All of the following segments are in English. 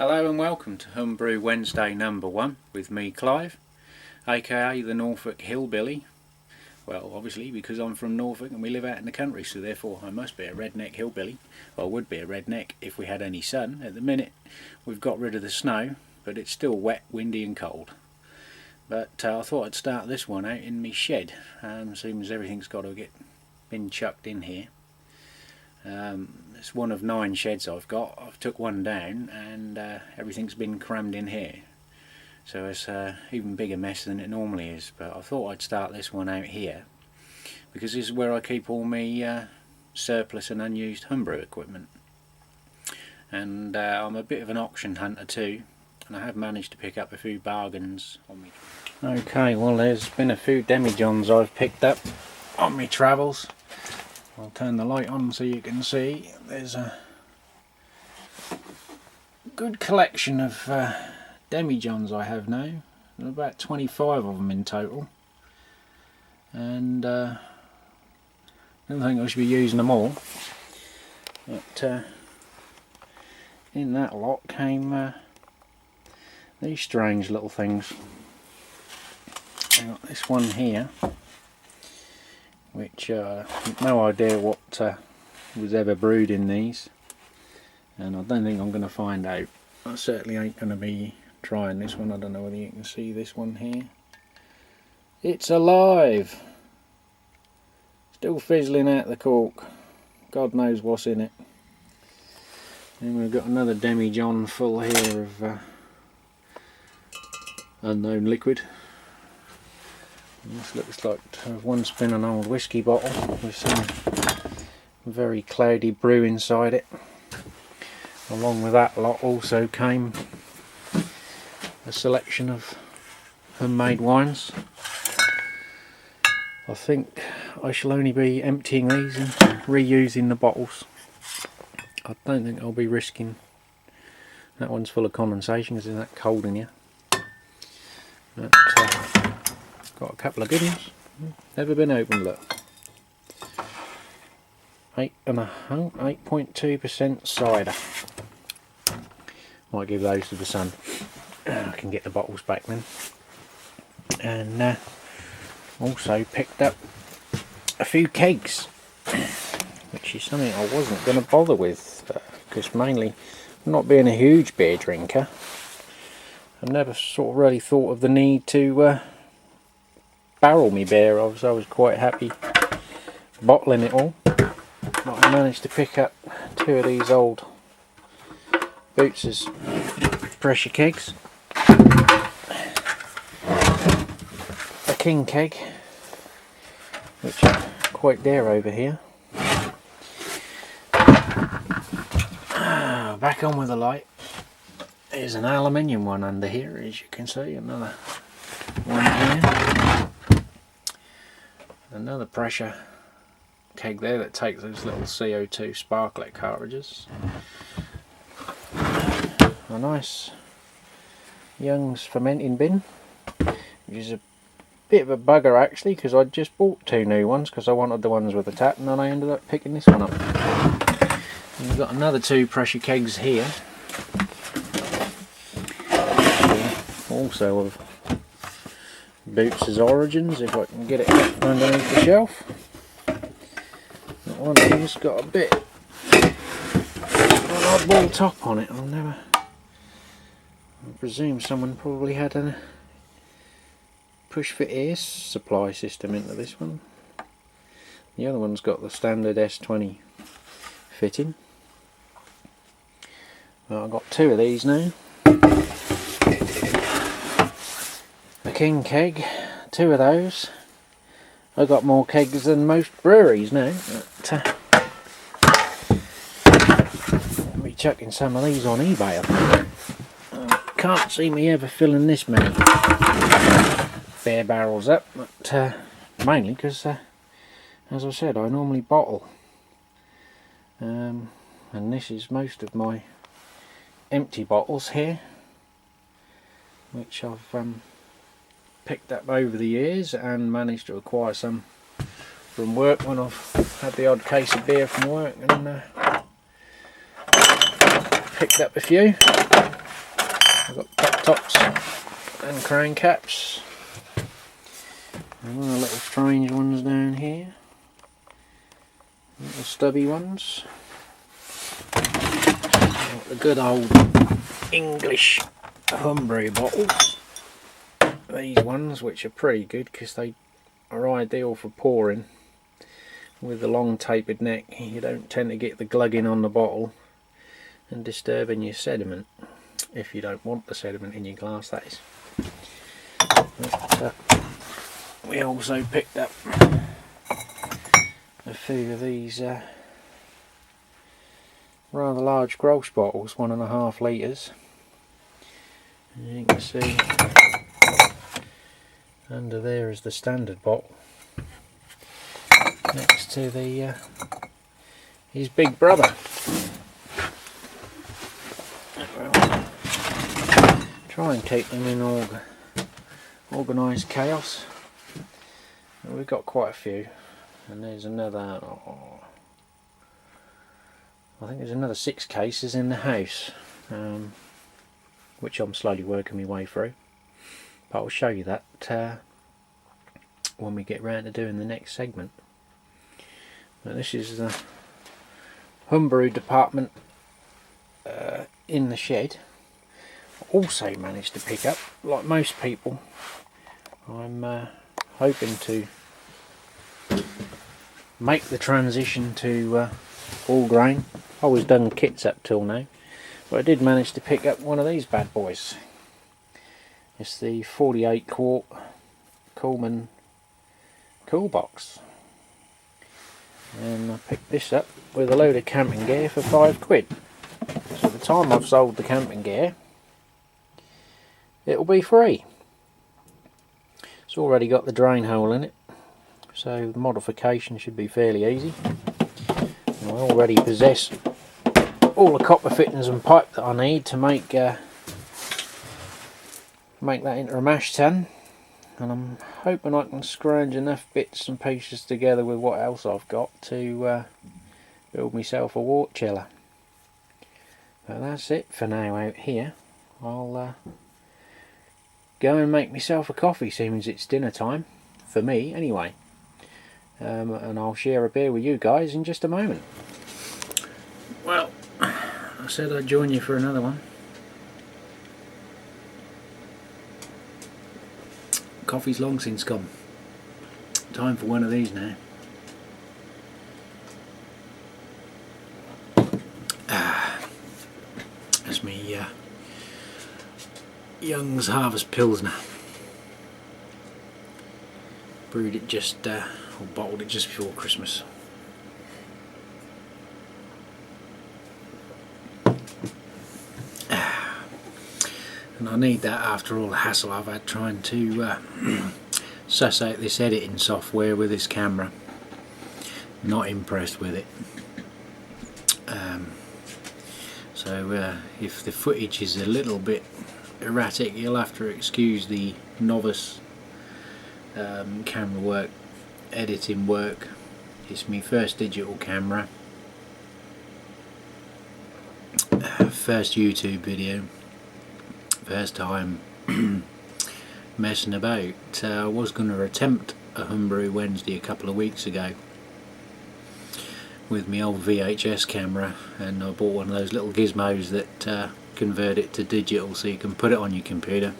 Hello and welcome to BREW Wednesday number 1 with me, Clive, aka the Norfolk Hillbilly. Well, obviously because I'm from Norfolk and we live out in the country, so therefore I must be a redneck hillbilly. Well, I would be a redneck if we had any sun. At the minute we've got rid of the snow, but it's still wet, windy and cold. But I thought I'd start this one out in my shed, seeing as everything's got to been chucked in here. It's one of 9 sheds I've got. I've took one down and everything's been crammed in here, so it's an even bigger mess than it normally is. But I thought I'd start this one out here because this is where I keep all my surplus and unused homebrew equipment, and I'm a bit of an auction hunter too, and I have managed to pick up a few bargains on me. Okay, well, there's been a few demijohns I've picked up on my travels. I'll turn the light on so you can see. There's a good collection of demijohns I have now. There are about 25 of them in total, and I don't think I should be using them all, but in that lot came these strange little things. I got this one here, which no idea what was ever brewed in these, and I don't think I'm going to find out. I certainly ain't going to be trying this one. I don't know whether you can see this one here. It's alive! Still fizzling out the cork. God knows what's in it. And we've got another demijohn full here of unknown liquid. This looks like to have once been an old whiskey bottle with some very cloudy brew inside it. Along with that lot also came a selection of homemade wines. I think I shall only be emptying these and reusing the bottles. I don't think I'll be risking. That one's full of condensation because it's that cold in here. But, got a couple of good ones. Never been opened, look. 8.2% cider. Might give those to the sun. I can get the bottles back then. And also picked up a few kegs, which is something I wasn't going to bother with, because mainly, not being a huge beer drinker, I never sort of really thought of the need to barrel me beer. I was quite happy bottling it all, but I managed to pick up 2 of these old Boots' pressure kegs, a king keg which are quite dear over here. Back on with the light. There's an aluminium one under here, as you can see, another one here. Another pressure keg there that takes those little CO2 sparklet cartridges. A nice Young's fermenting bin, which is a bit of a bugger actually, because I just bought 2 new ones because I wanted the ones with the tap, and then I ended up picking this one up. And we've got another 2 pressure kegs here, also of Boots' Origins, if I can get it up underneath the shelf. That one of them's got a bit of an oddball top on it. I presume someone probably had a push for air supply system into this one. The other one's got the standard S20 fitting. Well, I've got 2 of these now. A king keg, 2 of those. I've got more kegs than most breweries now. But, I'll be chucking some of these on eBay, I think. Can't see me ever filling this many beer barrels up, but mainly because, as I said, I normally bottle. And this is most of my empty bottles here, which I've picked up over the years and managed to acquire some from work when I've had the odd case of beer from work, and picked up a few. I've got pop tops and crown caps. And one of the little strange ones down here. Little stubby ones. Got the good old English homebrew bottles. These ones, which are pretty good because they are ideal for pouring. With the long tapered neck, you don't tend to get the glugging on the bottle and disturbing your sediment, if you don't want the sediment in your glass, that is. But, we also picked up a few of these rather large Grolsch bottles, 1.5 litres. And you can see under there is the standard bottle next to the his big brother. Well, try and keep them in organised chaos. We've got quite a few, and there's another, I think there's another 6 cases in the house, which I'm slowly working my way through, but I'll show you that when we get round to doing the next segment. But this is the homebrew department in the shed. Also managed to pick up, like most people, I'm hoping to make the transition to all grain. I always done kits up till now, but I did manage to pick up one of these bad boys. It's the 48 quart Coleman cool box, and I picked this up with a load of camping gear for £5. So by the time I've sold the camping gear, it'll be free. It's already got the drain hole in it, so the modification should be fairly easy. And I already possess all the copper fittings and pipe that I need to make that into a mash tun, and I'm hoping I can scrounge enough bits and pieces together with what else I've got to build myself a wort chiller. But that's it for now out here. I'll go and make myself a coffee, seeing as it's dinner time, for me anyway, and I'll share a beer with you guys in just a moment. Well, I said I'd join you for another one. Coffee's long since gone. Time for one of these now. That's me Young's Harvest Pilsner. Brewed it just, or bottled it just before Christmas. And I need that after all the hassle I've had trying to suss out this editing software with this camera. Not impressed with it. So if the footage is a little bit erratic, you'll have to excuse the novice camera work, editing work. It's my first digital camera, first YouTube video, first time messing about. I was going to attempt a homebrew Wednesday a couple of weeks ago with my old VHS camera, and I bought one of those little gizmos that convert it to digital so you can put it on your computer.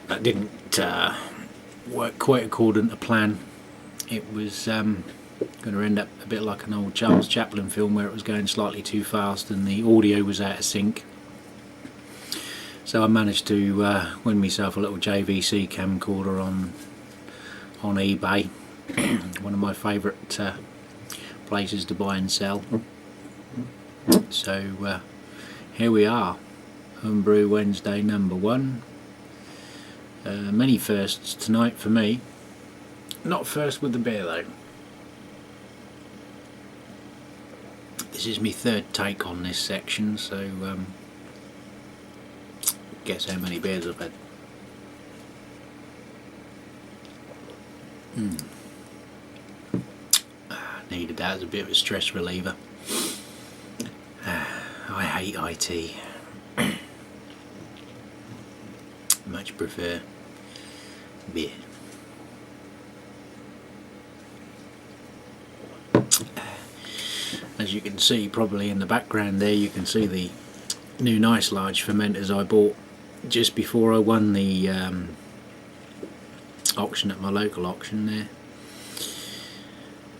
That didn't work quite according to plan. It was going to end up a bit like an old Charles Chaplin film where it was going slightly too fast and the audio was out of sync. So I managed to win myself a little JVC camcorder on eBay, one of my favourite places to buy and sell. So here we are, Homebrew Wednesday number 1. Many firsts tonight for me. Not first with the beer though. This is my third take on this section, so guess how many beers I've had. Needed that as a bit of a stress reliever. I hate IT. much prefer beer. As you can see probably in the background there, you can see the new nice large fermenters I bought just before I won the auction at my local auction there.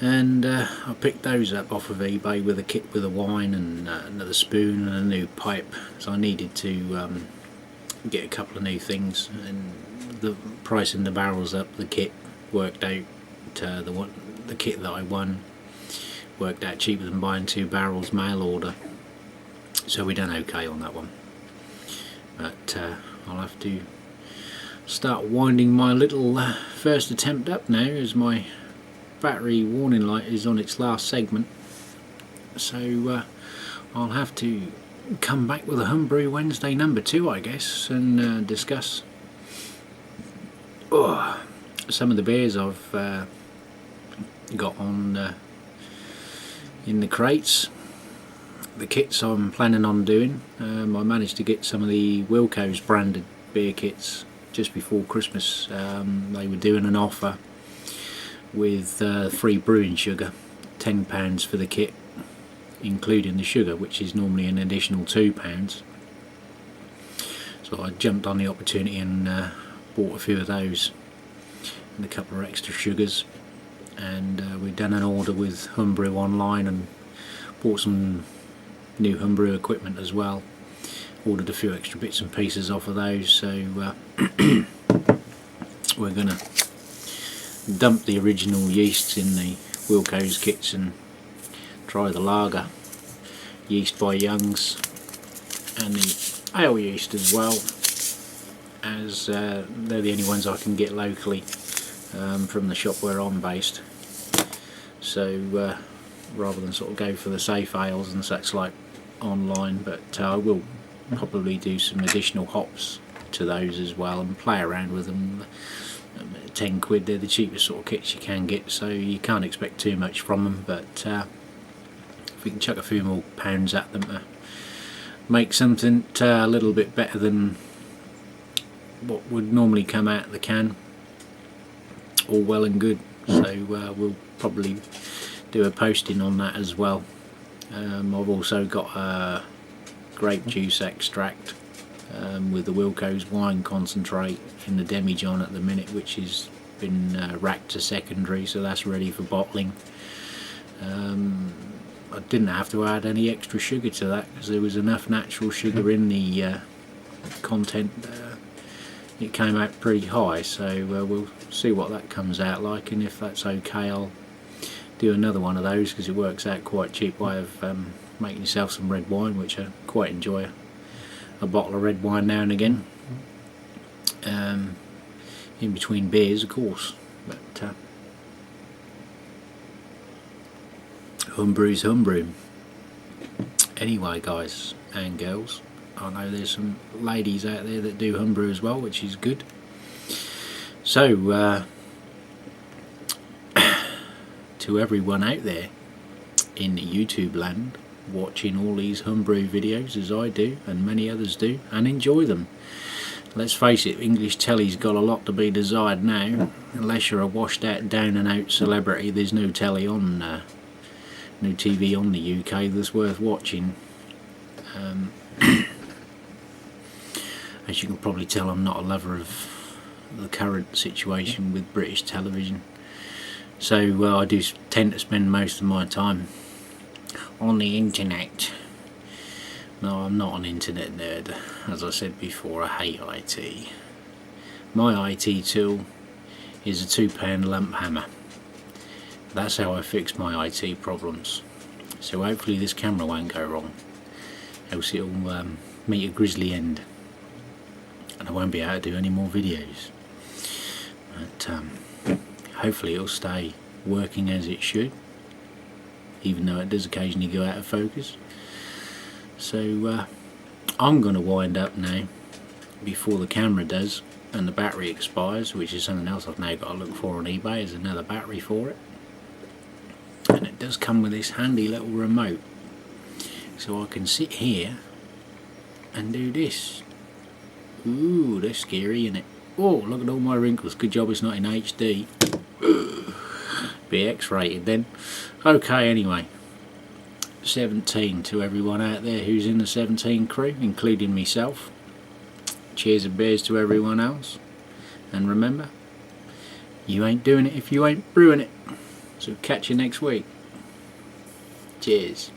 And I picked those up off of eBay with a kit with a wine and another spoon and a new pipe, so I needed to get a couple of new things, and the price in the barrels up, the kit worked out, the kit that I won worked out cheaper than buying 2 barrels mail order, so we done okay on that one. But I'll have to start winding my little first attempt up now, as my battery warning light is on its last segment, so I'll have to come back with a Homebrew Wednesday number 2, I guess, and discuss some of the beers I've got on in the crates, the kits I'm planning on doing. I managed to get some of the Wilco's branded beer kits just before Christmas. They were doing an offer with free brewing sugar, £10 for the kit including the sugar, which is normally an additional £2. So I jumped on the opportunity and bought a few of those and a couple of extra sugars, and we've done an order with Homebrew online and bought some new Homebrew equipment as well. Ordered a few extra bits and pieces off of those, so we're gonna dump the original yeasts in the Wilco's kits and try the lager yeast by Young's and the ale yeast as well, as they're the only ones I can get locally from the shop where I'm based. So rather than sort of go for the safe ales and such like online, but I will probably do some additional hops to those as well and play around with them. 10 quid, they're the cheapest sort of kits you can get, so you can't expect too much from them, but if we can chuck a few more pounds at them to make something a little bit better than what would normally come out of the can, all well and good. So we'll probably do a posting on that as well. I've also got a grape juice extract with the Wilco's wine concentrate in the demijohn at the minute, which has been racked to secondary, so that's ready for bottling. I didn't have to add any extra sugar to that because there was enough natural sugar in the content. It came out pretty high, so we'll see what that comes out like, and if that's okay I'll do another one of those, because it works out quite cheap way of making yourself some red wine, which I quite enjoy. A bottle of red wine now and again, in between beers of course, but homebrew's homebrew. Anyway guys and girls, I know there's some ladies out there that do homebrew as well, which is good. So to everyone out there in YouTube land watching all these homebrew videos as I do and many others do and enjoy them, let's face it, English telly's got a lot to be desired now. Unless you're a washed out down and out celebrity, there's no telly on, no TV on the UK that's worth watching. As you can probably tell, I'm not a lover of the current situation with British television, so I do tend to spend most of my time on the internet. No, I'm not an internet nerd. As I said before, I hate IT. My IT tool is a £2 lump hammer. That's how I fix my IT problems. So hopefully this camera won't go wrong, else it'll meet a grisly end and I won't be able to do any more videos. But hopefully it'll stay working as it should, even though it does occasionally go out of focus. So I'm going to wind up now before the camera does and the battery expires, which is something else I've now got to look for on eBay. There's another battery for it, and it does come with this handy little remote, so I can sit here and do this Ooh, that's scary, isn't it? Oh, look at all my wrinkles. Good job it's not in HD. Be X-rated then. Okay, anyway. 17 to everyone out there who's in the 17 crew, including myself. Cheers and beers to everyone else. And remember, you ain't doing it if you ain't brewing it. So catch you next week. Cheers.